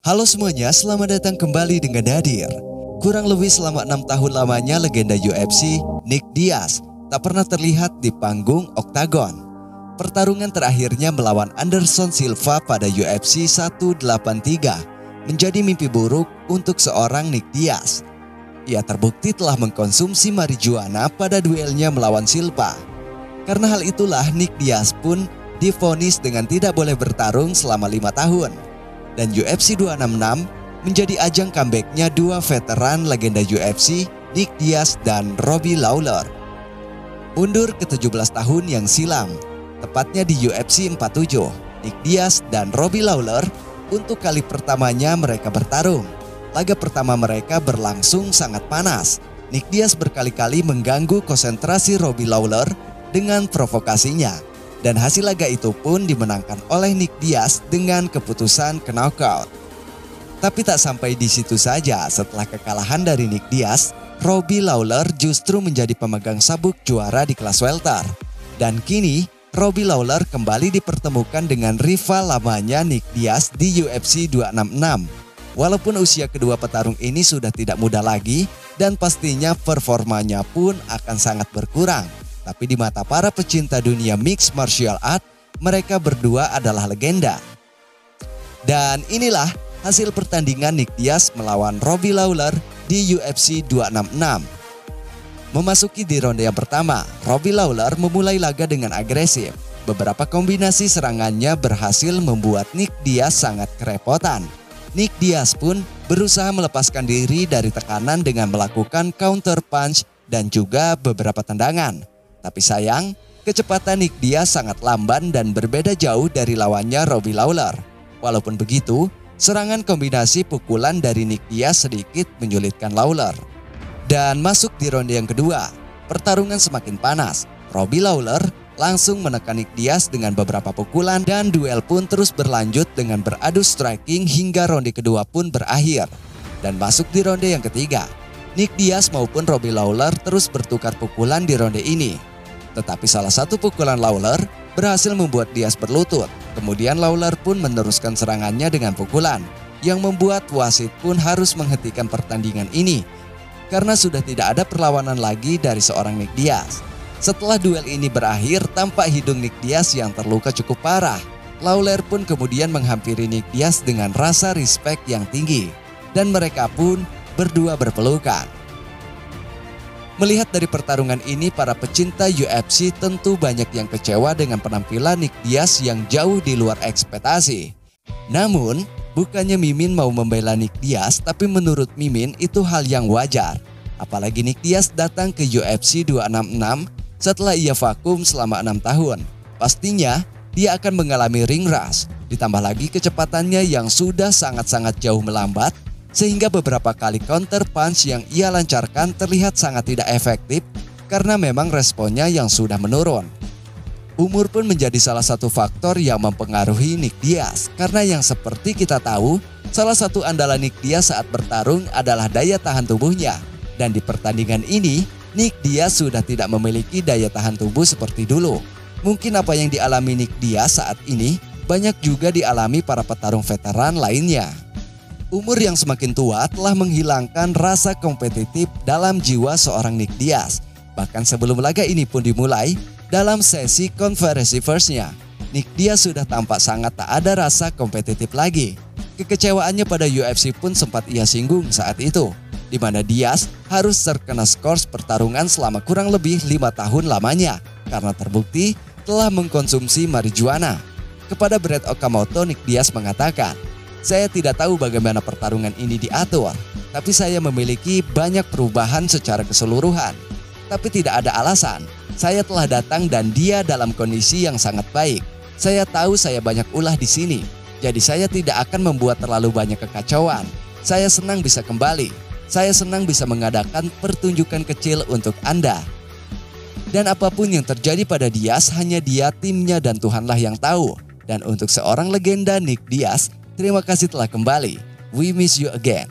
Halo semuanya, selamat datang kembali dengan Nadir. Kurang lebih selama 6 tahun lamanya legenda UFC Nick Diaz tak pernah terlihat di panggung oktagon. Pertarungan terakhirnya melawan Anderson Silva pada UFC 183 menjadi mimpi buruk untuk seorang Nick Diaz. Ia terbukti telah mengkonsumsi marijuana pada duelnya melawan Silva. Karena hal itulah Nick Diaz pun divonis dengan tidak boleh bertarung selama 5 tahun. Dan UFC 266 menjadi ajang comebacknya dua veteran legenda UFC, Nick Diaz dan Robbie Lawler. Mundur ke 17 tahun yang silam, tepatnya di UFC 47, Nick Diaz dan Robbie Lawler untuk kali pertamanya mereka bertarung. Laga pertama mereka berlangsung sangat panas. Nick Diaz berkali-kali mengganggu konsentrasi Robbie Lawler dengan provokasinya. Dan hasil laga itu pun dimenangkan oleh Nick Diaz dengan keputusan knockout. Tapi tak sampai di situ saja, setelah kekalahan dari Nick Diaz, Robbie Lawler justru menjadi pemegang sabuk juara di kelas welter. Dan kini Robbie Lawler kembali dipertemukan dengan rival lamanya Nick Diaz di UFC 266. Walaupun usia kedua petarung ini sudah tidak muda lagi dan pastinya performanya pun akan sangat berkurang. Tapi di mata para pecinta dunia mixed martial art, mereka berdua adalah legenda. Dan inilah hasil pertandingan Nick Diaz melawan Robbie Lawler di UFC 266. Memasuki di ronde yang pertama, Robbie Lawler memulai laga dengan agresif. Beberapa kombinasi serangannya berhasil membuat Nick Diaz sangat kerepotan. Nick Diaz pun berusaha melepaskan diri dari tekanan dengan melakukan counter punch dan juga beberapa tendangan. Tapi sayang, kecepatan Nick Diaz sangat lamban dan berbeda jauh dari lawannya Robbie Lawler. Walaupun begitu, serangan kombinasi pukulan dari Nick Diaz sedikit menyulitkan Lawler. Dan masuk di ronde yang kedua, pertarungan semakin panas. Robbie Lawler langsung menekan Nick Diaz dengan beberapa pukulan dan duel pun terus berlanjut dengan beradu striking hingga ronde kedua pun berakhir. Dan masuk di ronde yang ketiga, Nick Diaz maupun Robbie Lawler terus bertukar pukulan di ronde ini. Tetapi salah satu pukulan Lawler berhasil membuat Diaz berlutut. Kemudian Lawler pun meneruskan serangannya dengan pukulan yang membuat wasit pun harus menghentikan pertandingan ini karena sudah tidak ada perlawanan lagi dari seorang Nick Diaz. Setelah duel ini berakhir, tampak hidung Nick Diaz yang terluka cukup parah. Lawler pun kemudian menghampiri Nick Diaz dengan rasa respect yang tinggi dan mereka pun berdua berpelukan. Melihat dari pertarungan ini, para pecinta UFC tentu banyak yang kecewa dengan penampilan Nick Diaz yang jauh di luar ekspektasi. Namun, bukannya Mimin mau membela Nick Diaz, tapi menurut Mimin itu hal yang wajar. Apalagi Nick Diaz datang ke UFC 266 setelah ia vakum selama 6 tahun. Pastinya, dia akan mengalami ring rust, ditambah lagi kecepatannya yang sudah sangat-sangat jauh melambat, sehingga beberapa kali counter punch yang ia lancarkan terlihat sangat tidak efektif karena memang responnya yang sudah menurun. Umur pun menjadi salah satu faktor yang mempengaruhi Nick Diaz karena yang seperti kita tahu, salah satu andalan Nick Diaz saat bertarung adalah daya tahan tubuhnya. Dan di pertandingan ini, Nick Diaz sudah tidak memiliki daya tahan tubuh seperti dulu. Mungkin apa yang dialami Nick Diaz saat ini banyak juga dialami para petarung veteran lainnya. Umur yang semakin tua telah menghilangkan rasa kompetitif dalam jiwa seorang Nick Diaz. Bahkan sebelum laga ini pun dimulai, dalam sesi konferensi persnya, Nick Diaz sudah tampak sangat tak ada rasa kompetitif lagi. Kekecewaannya pada UFC pun sempat ia singgung saat itu, di mana Diaz harus terkena skors pertarungan selama kurang lebih 5 tahun lamanya karena terbukti telah mengkonsumsi marijuana. Kepada Brett Okamoto, Nick Diaz mengatakan, "Saya tidak tahu bagaimana pertarungan ini diatur, tapi saya memiliki banyak perubahan secara keseluruhan. Tapi tidak ada alasan, saya telah datang dan dia dalam kondisi yang sangat baik. Saya tahu saya banyak ulah di sini, jadi saya tidak akan membuat terlalu banyak kekacauan. Saya senang bisa kembali, saya senang bisa mengadakan pertunjukan kecil untuk Anda." Dan apapun yang terjadi pada Diaz, hanya dia, timnya, dan Tuhanlah yang tahu. Dan untuk seorang legenda Nick Diaz, terima kasih telah kembali. We miss you again.